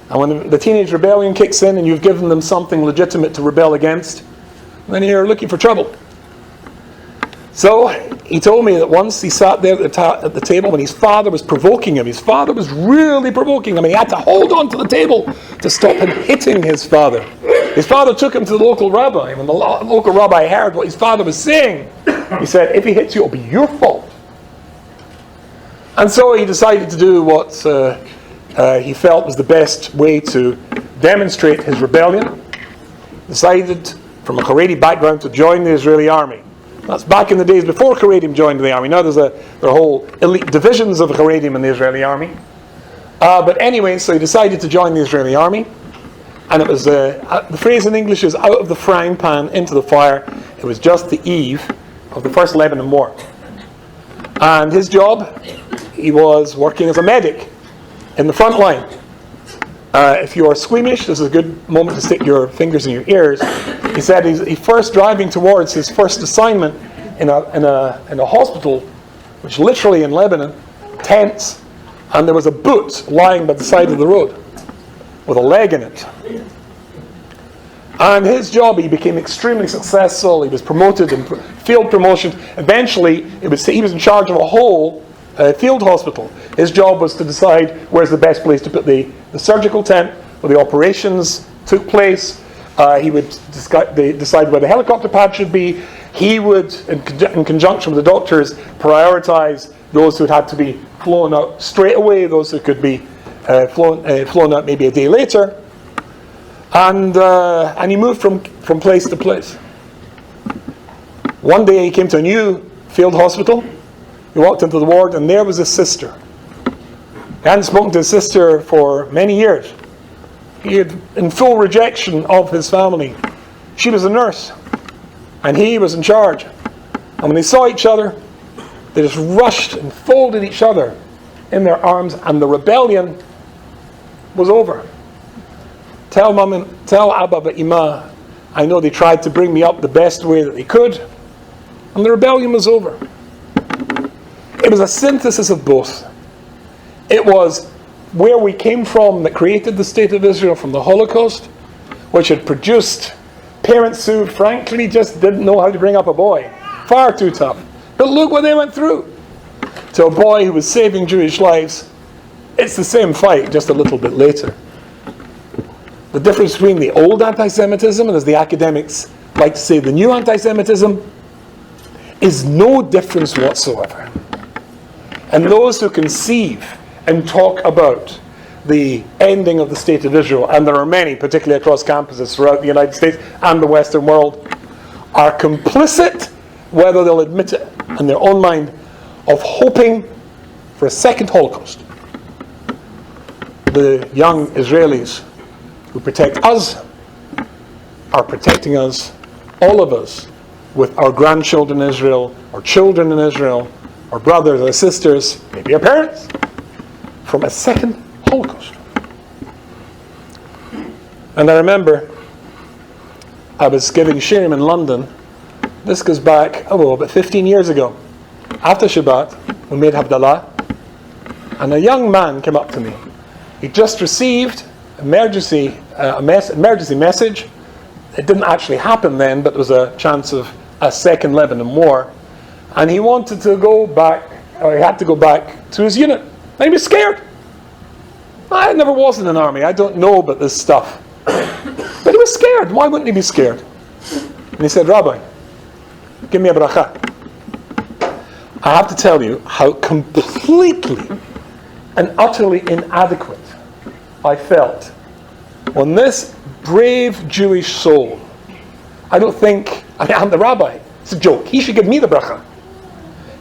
And when the teenage rebellion kicks in and you've given them something legitimate to rebel against, then you're looking for trouble. So he told me that once he sat there at the table when his father was provoking him. His father was really provoking him. And he had to hold on to the table to stop him hitting his father. His father took him to the local rabbi. When the local rabbi heard what his father was saying, he said, if he hits you, it'll be your fault. And so he decided to do what he felt was the best way to demonstrate his rebellion. Decided from a Haredi background to join the Israeli army. That's back in the days before Haredim joined the army. Now there are whole elite divisions of Haredim in the Israeli army. But anyway, so he decided to join the Israeli army. And it was, the phrase in English is out of the frying pan into the fire. It was just the eve of the First Lebanon War. And his job, he was working as a medic in the front line. If you are squeamish, this is a good moment to stick your fingers in your ears. He said he's first driving towards his first assignment. in a hospital, which literally in Lebanon, tents, and there was a boot lying by the side of the road with a leg in it. And his job, he became extremely successful. He was promoted in field promotion. Eventually, he was in charge of a whole field hospital. His job was to decide where's the best place to put the surgical tent where the operations took place. He would decide where the helicopter pad should be. He would, in conjunction with the doctors, prioritize those who had to be flown out straight away, those who could be flown out maybe a day later. And he moved from place to place. One day he came to a new field hospital. He walked into the ward, and there was his sister. He hadn't spoken to his sister for many years. He had in full rejection of his family. She was a nurse, and he was in charge. And when they saw each other, they just rushed and folded each other in their arms, and the rebellion was over. Tell Abba but Ima, I know they tried to bring me up the best way that they could, and the rebellion was over. It was a synthesis of both. It was where we came from that created the State of Israel from the Holocaust, which had produced parents who frankly just didn't know how to bring up a boy. Far too tough. But look what they went through. To a boy who was saving Jewish lives, it's the same fight, just a little bit later. The difference between the old anti-Semitism and, as the academics like to say, the new anti-Semitism is no difference whatsoever. And those who conceive and talk about the ending of the State of Israel, and there are many, particularly across campuses throughout the United States and the Western world, are complicit, whether they'll admit it in their own mind, of hoping for a second Holocaust. The young Israelis who protect us are protecting us, all of us, with our grandchildren in Israel, our children in Israel, our brothers, our sisters, maybe our parents, from a second Holocaust. And I remember I was giving Shirim in London. This goes back, about 15 years ago. After Shabbat, we made Havdalah, and a young man came up to me. He just received emergency message. It didn't actually happen then, but there was a chance of a second Lebanon war. And he wanted to go back, or he had to go back to his unit. And he was scared. I never was in an army. I don't know about this stuff. But he was scared. Why wouldn't he be scared? And he said, Rabbi, give me a bracha. I have to tell you how completely and utterly inadequate I felt when this brave Jewish soul, I'm the rabbi. It's a joke. He should give me the bracha.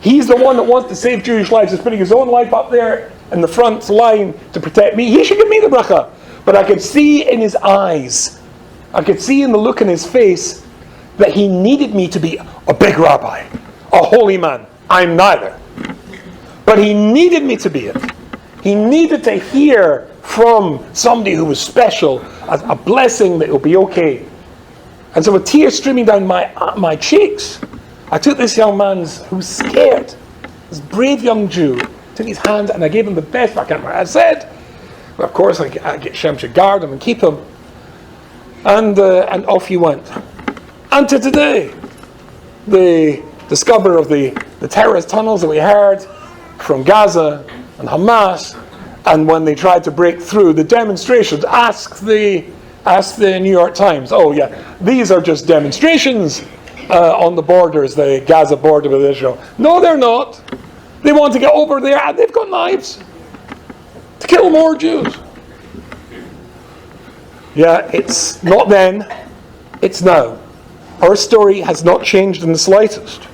He's the one that wants to save Jewish lives. He's putting his own life up there in the front line to protect me. He should give me the bracha. But I could see in his eyes, I could see in the look in his face, that he needed me to be a big rabbi, a holy man. I'm neither. But he needed me to be it. He needed to hear from somebody who was special, a blessing that it will be okay. And so with tears streaming down my cheeks, I took this young man's, who was scared, this brave young Jew, took his hand and I gave him the best. I can't remember what I said. But of course, I get Shem to guard him and keep him. And off he went. And to today, the discoverer of the terrorist tunnels that we heard from Gaza and Hamas, and when they tried to break through the demonstrations, ask the New York Times, oh yeah, these are just demonstrations on the borders, the Gaza border with Israel. No, they're not. They want to get over there and they've got knives to kill more Jews. Yeah, it's not then, it's now. Our story has not changed in the slightest.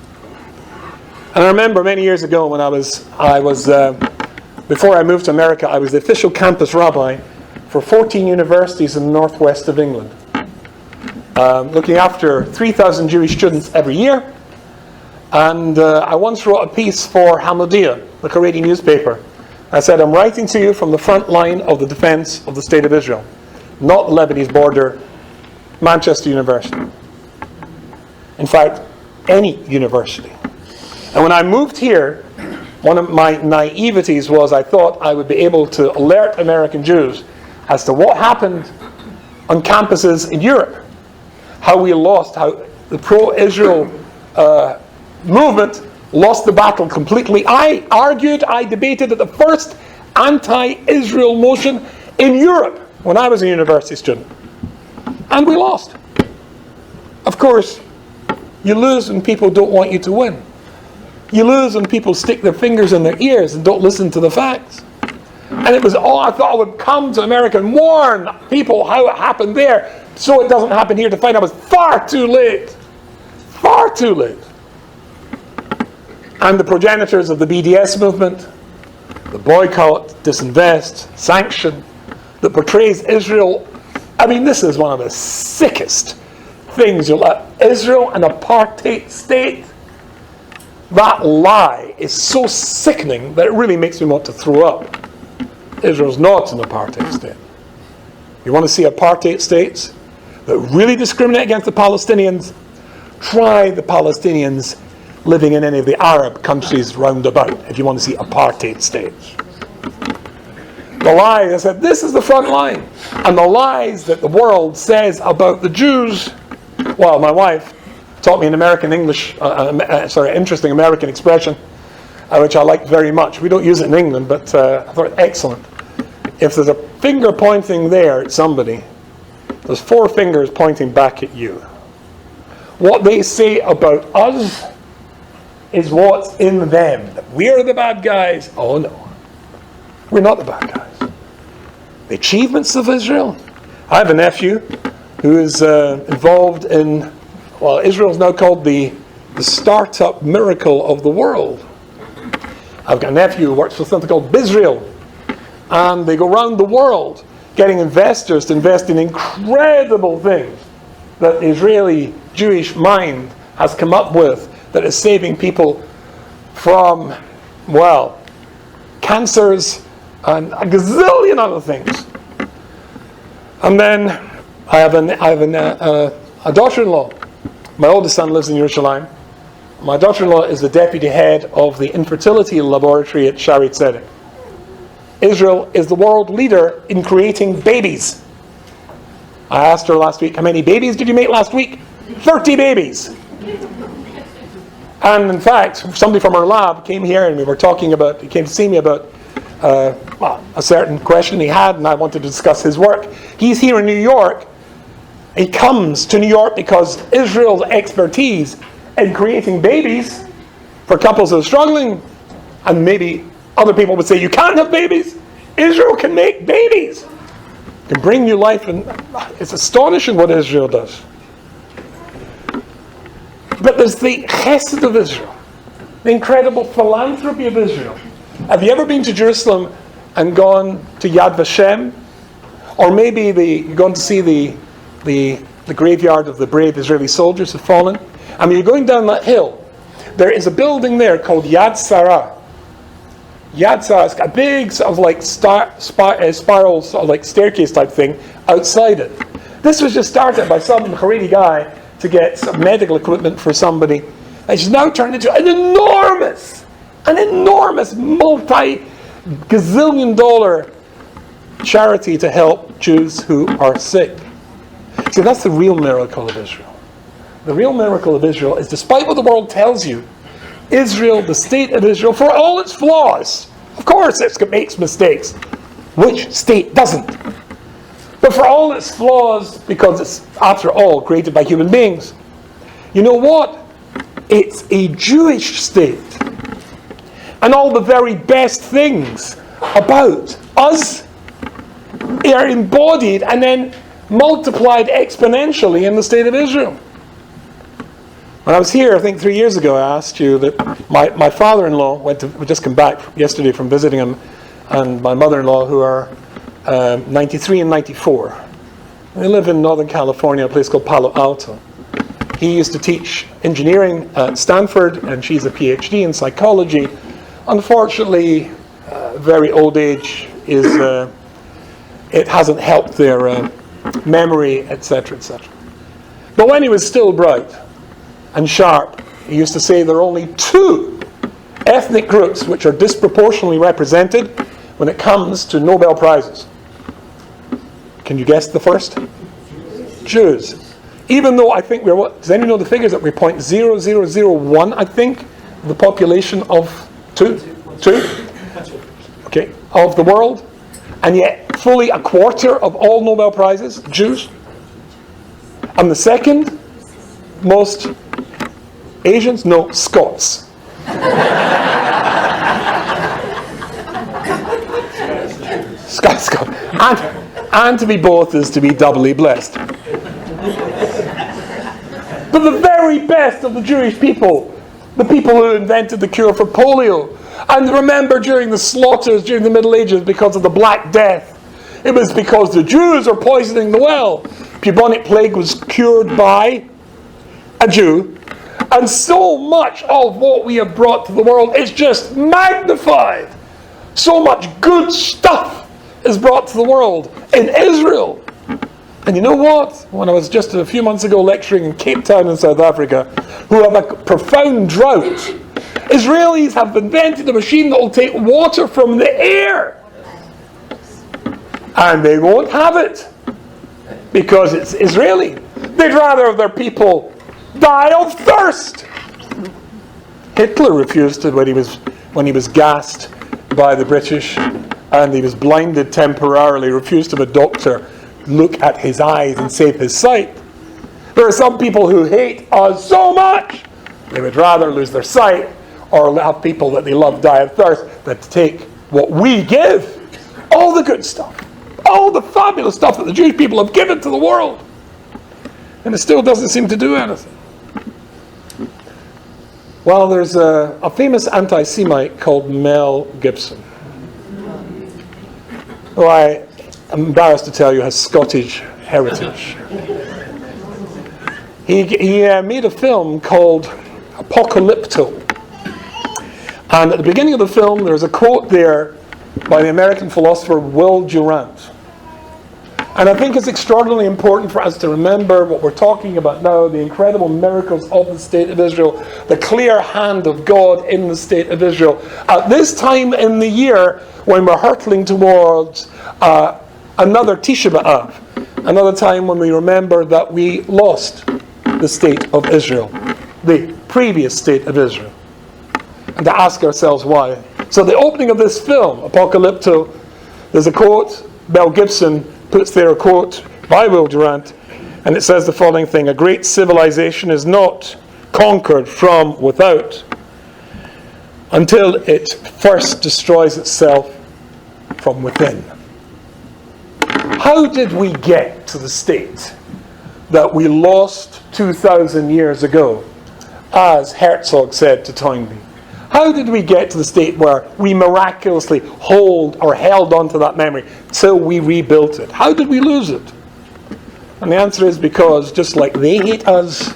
And I remember many years ago when I was before I moved to America, I was the official campus rabbi for 14 universities in the northwest of England, looking after 3,000 Jewish students every year. And I once wrote a piece for Hamodia, the Haredi newspaper. I said, I'm writing to you from the front line of the defense of the State of Israel, not the Lebanese border, Manchester University. In fact, any university. And when I moved here, one of my naiveties was I thought I would be able to alert American Jews as to what happened on campuses in Europe. How we lost, how the pro-Israel movement lost the battle completely. I argued, I debated at the first anti-Israel motion in Europe when I was a university student. And we lost. Of course, you lose when people don't want you to win. You lose when people stick their fingers in their ears and don't listen to the facts. And it was all I thought I would come to America and warn people how it happened there so it doesn't happen here, to find I was far too late. Far too late. And the progenitors of the BDS movement, the boycott, disinvest, sanction, that portrays Israel. I mean, this is one of the sickest things. Israel an apartheid state. That lie is so sickening that it really makes me want to throw up. Israel's not an apartheid state. You want to see apartheid states that really discriminate against the Palestinians? Try the Palestinians living in any of the Arab countries round about if you want to see apartheid states. The lie, I said, this is the front line. And the lies that the world says about the Jews, well, my wife taught me an interesting American expression, which I like very much. We don't use it in England, but I thought excellent. If there's a finger pointing there at somebody, there's 4 fingers pointing back at you. What they say about us is what's in them. That we're the bad guys. Oh no. We're not the bad guys. The achievements of Israel. I have a nephew who is involved in, well, Israel's now called the startup miracle of the world. I've got a nephew who works for something called Bizrael. And they go around the world getting investors to invest in incredible things that the Israeli Jewish mind has come up with that is saving people from, well, cancers and a gazillion other things. And then I have a daughter-in-law. My oldest son lives in Yerushalayim. My daughter-in-law is the deputy head of the infertility laboratory at Shari Tzedek. Israel is the world leader in creating babies. I asked her last week, how many babies did you make last week? 30 babies. And in fact, somebody from our lab came here and he came to see me about a certain question he had, and I wanted to discuss his work. He's here in New York. He comes to New York because Israel's expertise in creating babies for couples that are struggling, and maybe other people would say, you can't have babies. Israel can make babies. Can bring new life, and it's astonishing what Israel does. But there's the chesed of Israel, the incredible philanthropy of Israel. Have you ever been to Jerusalem and gone to Yad Vashem? Or maybe you're going to see the graveyard of the brave Israeli soldiers who have fallen? I mean, you're going down that hill. There is a building there called Yad Sarah. Yad Sarah has got a big sort of like spiral sort of like staircase type thing outside it. This was just started by some Haredi guy to get some medical equipment for somebody. And it's now turned into an enormous multi-gazillion dollar charity to help Jews who are sick. See, that's the real miracle of Israel. The real miracle of Israel is, despite what the world tells you, Israel, the state of Israel, for all its flaws, of course it makes mistakes. Which state doesn't? But for all its flaws, because it's, after all, created by human beings, you know what? It's a Jewish state. And all the very best things about us are embodied and then multiplied exponentially in the state of Israel. When I was here, I think 3 years ago, I asked you that my father-in-law we just come back yesterday from visiting him, and my mother-in-law, who are 93 and 94. They live in Northern California, a place called Palo Alto. He used to teach engineering at Stanford, and she's a PhD in psychology. Unfortunately, very old age it hasn't helped their memory, etc., etc. But when he was still bright and sharp, He used to say there are only two ethnic groups which are disproportionately represented when it comes to Nobel Prizes. Can you guess the first? Jews. Even though I think does anyone know the figures that we're 0.0001, I think, of the population of two, okay, of the world, and yet fully a quarter of all Nobel Prizes, Jews. And the second most Asians? No, Scots. Scots. And to be both is to be doubly blessed. But the very best of the Jewish people, the people who invented the cure for polio, and remember during the slaughters during the Middle Ages because of the Black Death, it was because the Jews were poisoning the well. Bubonic plague was cured by a Jew. And so much of what we have brought to the world is just magnified. So much good stuff is brought to the world in Israel. And you know what? When I was just a few months ago lecturing in Cape Town in South Africa, who have a profound drought, Israelis have invented a machine that will take water from the air. And they won't have it because it's Israeli. They'd rather have their people die of thirst. Hitler refused to when he was gassed by the British and he was blinded temporarily, refused to have a doctor look at his eyes and save his sight. There are some people who hate us so much they would rather lose their sight or have people that they love die of thirst than to take what we give, all the good stuff, all the fabulous stuff that the Jewish people have given to the world, and it still doesn't seem to do anything. Well, there's a famous anti-Semite called Mel Gibson, who I'm embarrassed to tell you has Scottish heritage. He made a film called Apocalypto. And at the beginning of the film, there's a quote there by the American philosopher Will Durant. And I think it's extraordinarily important for us to remember what we're talking about now, the incredible miracles of the State of Israel, the clear hand of God in the State of Israel. At this time in the year, when we're hurtling towards another Tisha B'Av, another time when we remember that we lost the State of Israel, the previous State of Israel, and to ask ourselves why. So the opening of this film, Apocalypto, there's a quote, Mel Gibson puts there a quote by Will Durant, and it says the following thing: a great civilization is not conquered from without until it first destroys itself from within. How did we get to the state that we lost 2,000 years ago, as Herzog said to Toynbee? How did we get to the state where we miraculously held onto that memory till we rebuilt it? How did we lose it? And the answer is because just like they hate us,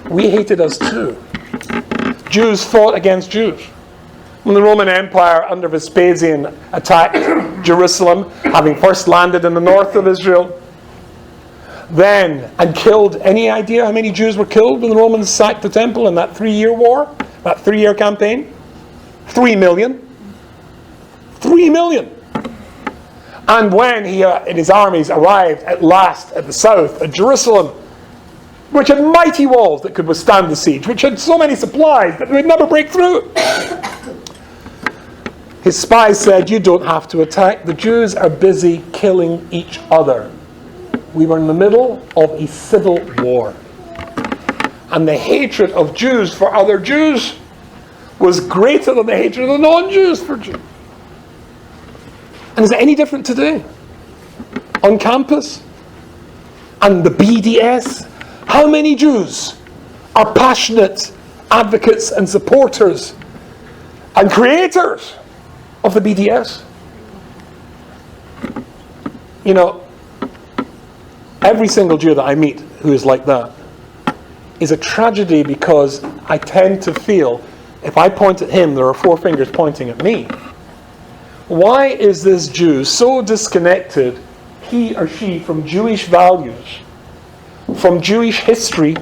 we hated us too. Jews fought against Jews. When the Roman Empire under Vespasian attacked Jerusalem, having first landed in the north of Israel, and killed, any idea how many Jews were killed when the Romans sacked the temple in that 3-year war? That 3-year campaign? 3 million. 3 million. And when he and his armies arrived at last at the south, at Jerusalem, which had mighty walls that could withstand the siege, which had so many supplies that they would never break through, his spies said, "You don't have to attack. The Jews are busy killing each other." We were in the middle of a civil war. And the hatred of Jews for other Jews was greater than the hatred of the non-Jews for Jews. And is it any different today? On campus? And the BDS? How many Jews are passionate advocates and supporters and creators of the BDS? You know, every single Jew that I meet who is like that is a tragedy, because I tend to feel if I point at him, there are 4 fingers pointing at me. Why is this Jew so disconnected, he or she, from Jewish values, from Jewish history,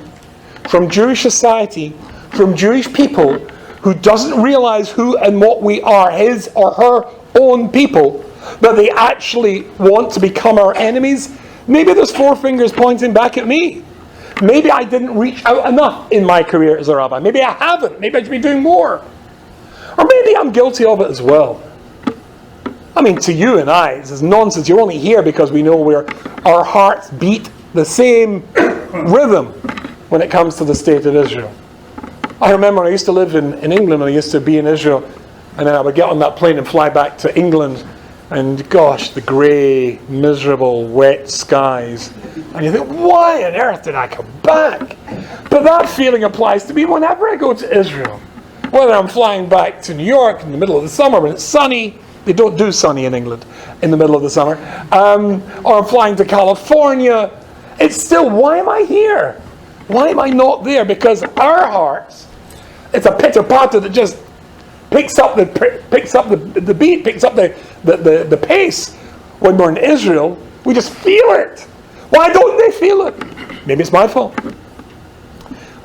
from Jewish society, from Jewish people who doesn't realize who and what we are, his or her own people, that they actually want to become our enemies, maybe there's four fingers pointing back at me. Maybe I didn't reach out enough in my career as a rabbi. Maybe I haven't. Maybe I should be doing more. Or maybe I'm guilty of it as well. I mean, to you and I, this is nonsense. You're only here because we know our hearts beat the same rhythm when it comes to the state of Israel. I remember when I used to live in England, I used to be in Israel, and then I would get on that plane and fly back to England, and gosh, the grey, miserable, wet skies. And you think, why on earth did I come back? But that feeling applies to me whenever I go to Israel. Whether I'm flying back to New York in the middle of the summer when it's sunny, they don't do sunny in England in the middle of the summer, or I'm flying to California, it's still, why am I here? Why am I not there? Because our hearts, it's a pitter-patter that just picks up the beat, picks up the pace. When we're in Israel, we just feel it. Why don't they feel it? Maybe it's my fault.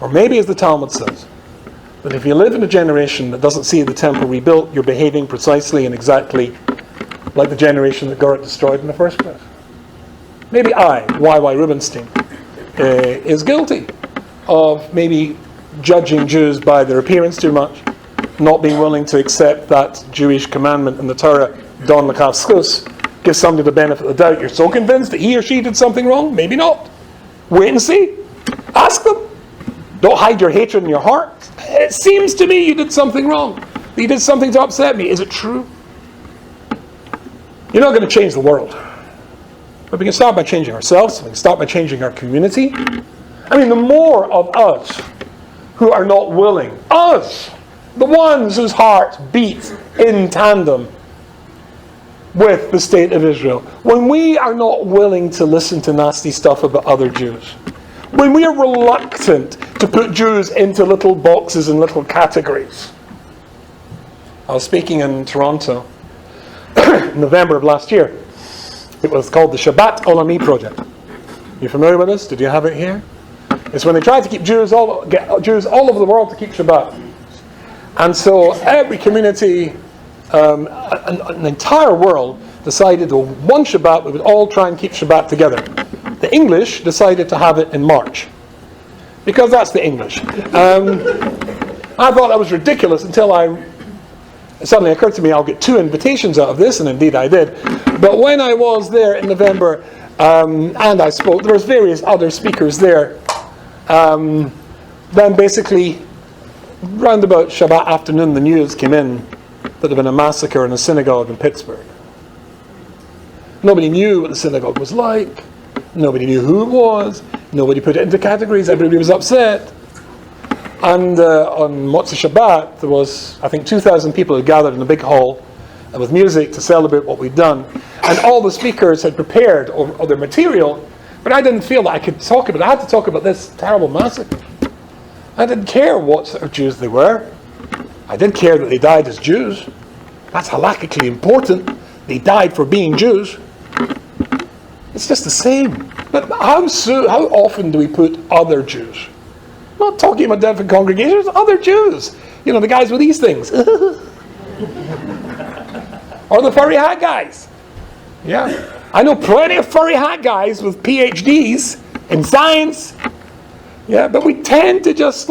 Or maybe, as the Talmud says, that if you live in a generation that doesn't see the temple rebuilt, you're behaving precisely and exactly like the generation that got it destroyed in the first place. Maybe Y.Y. Rubinstein, is guilty of maybe judging Jews by their appearance too much, not being willing to accept that Jewish commandment in the Torah, Don L'Kav Schus, give somebody the benefit of the doubt. You're so convinced that he or she did something wrong? Maybe not. Wait and see. Ask them. Don't hide your hatred in your heart. It seems to me you did something wrong. You did something to upset me. Is it true? You're not going to change the world. But we can start by changing ourselves. We can start by changing our community. I mean, the more of us who are not willing, us, the ones whose hearts beat in tandem with the state of Israel, when we are not willing to listen to nasty stuff about other Jews, when we are reluctant to put Jews into little boxes and little categories. I was speaking in Toronto in November of last year. It was called the Shabbat Olami Project. You familiar with this? Did you have it here? It's when they tried to get Jews all over the world to keep Shabbat. And so every community, an entire world, decided that one Shabbat we would all try and keep Shabbat together. The English decided to have it in March, because that's the English. I thought that was ridiculous until it suddenly occurred to me I'll get 2 invitations out of this, and indeed I did. But when I was there in November, and I spoke, there was various other speakers there, then basically, round about Shabbat afternoon, the news came in that there had been a massacre in a synagogue in Pittsburgh. Nobody knew what the synagogue was like. Nobody knew who it was. Nobody put it into categories. Everybody was upset. And on Motzei Shabbat, there was, I think, 2,000 people had gathered in a big hall with music to celebrate what we'd done. And all the speakers had prepared all their material, but I didn't feel that I could talk about it. I had to talk about this terrible massacre. I didn't care what sort of Jews they were. I didn't care that they died as Jews. That's halakhically important. They died for being Jews. It's just the same. But how often do we put other Jews? I'm not talking about different congregations, other Jews. You know, the guys with these things. Or the furry hat guys. Yeah. I know plenty of furry hat guys with PhDs in science. Yeah, but we tend to just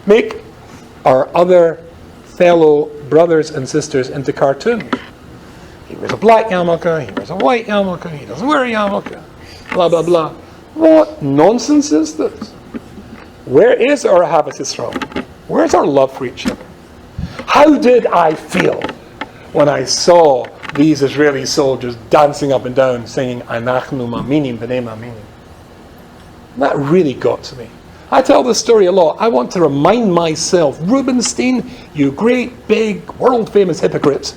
make our other fellow brothers and sisters into cartoons. He wears a black yarmulke, he wears a white yarmulke, he doesn't wear a yarmulke, blah, blah, blah. What nonsense is this? Where is our Ahavat Yisrael? Where's our love for each other? How did I feel when I saw these Israeli soldiers dancing up and down singing Anachnu Ma'aminim B'nei Ma'aminim? That really got to me. I tell this story a lot. I want to remind myself, Rubinstein, you great, big, world-famous hypocrites.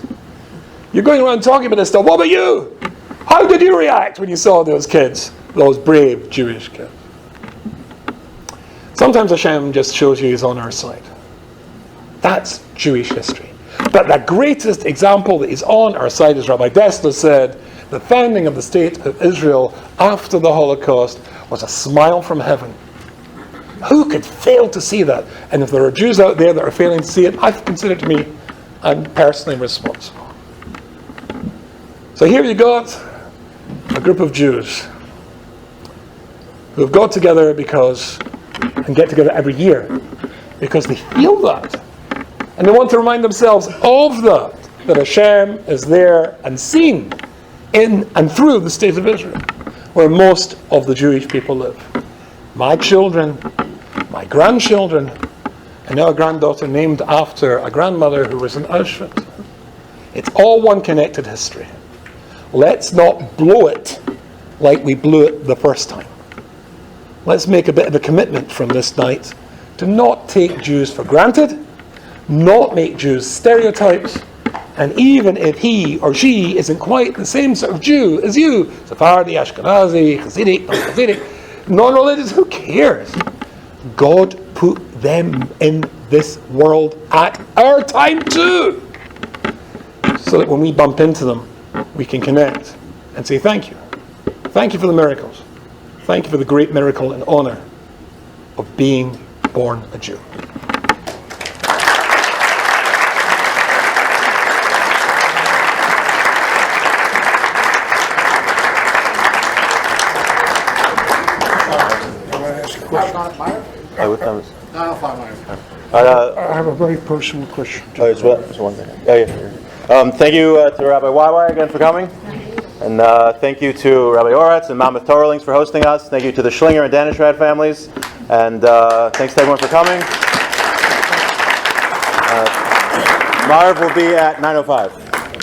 You're going around talking about this stuff. What about you? How did you react when you saw those kids? Those brave Jewish kids. Sometimes Hashem just shows you He's on our side. That's Jewish history. But the greatest example that He's on our side, as Rabbi Dessler said, the founding of the state of Israel after the Holocaust was a smile from heaven. Who could fail to see that? And if there are Jews out there that are failing to see it, I consider to me, I'm personally responsible. So here you got a group of Jews who have got together and get together every year because they feel that. And they want to remind themselves of that Hashem is there and seen in and through the state of Israel, where most of the Jewish people live. My children, my grandchildren, and now a granddaughter named after a grandmother who was in Auschwitz. It's all one connected history. Let's not blow it like we blew it the first time. Let's make a bit of a commitment from this night to not take Jews for granted, not make Jews stereotypes, and even if he or she isn't quite the same sort of Jew as you, Sephardi, Ashkenazi, Hasidic, non-Hasidic, non-religious, who cares? God put them in this world at our time too, so that when we bump into them, we can connect and say thank you. Thank you for the miracles. Thank you for the great miracle and honor of being born a Jew. I have a very personal question. It's one thing. Thank you to Rabbi YY again for coming. And thank you to Rabbi Oratz and Mammoth Torah for hosting us. Thank you to the Schlinger and Danishrat families. And thanks to everyone for coming. Marv will be at 9:05.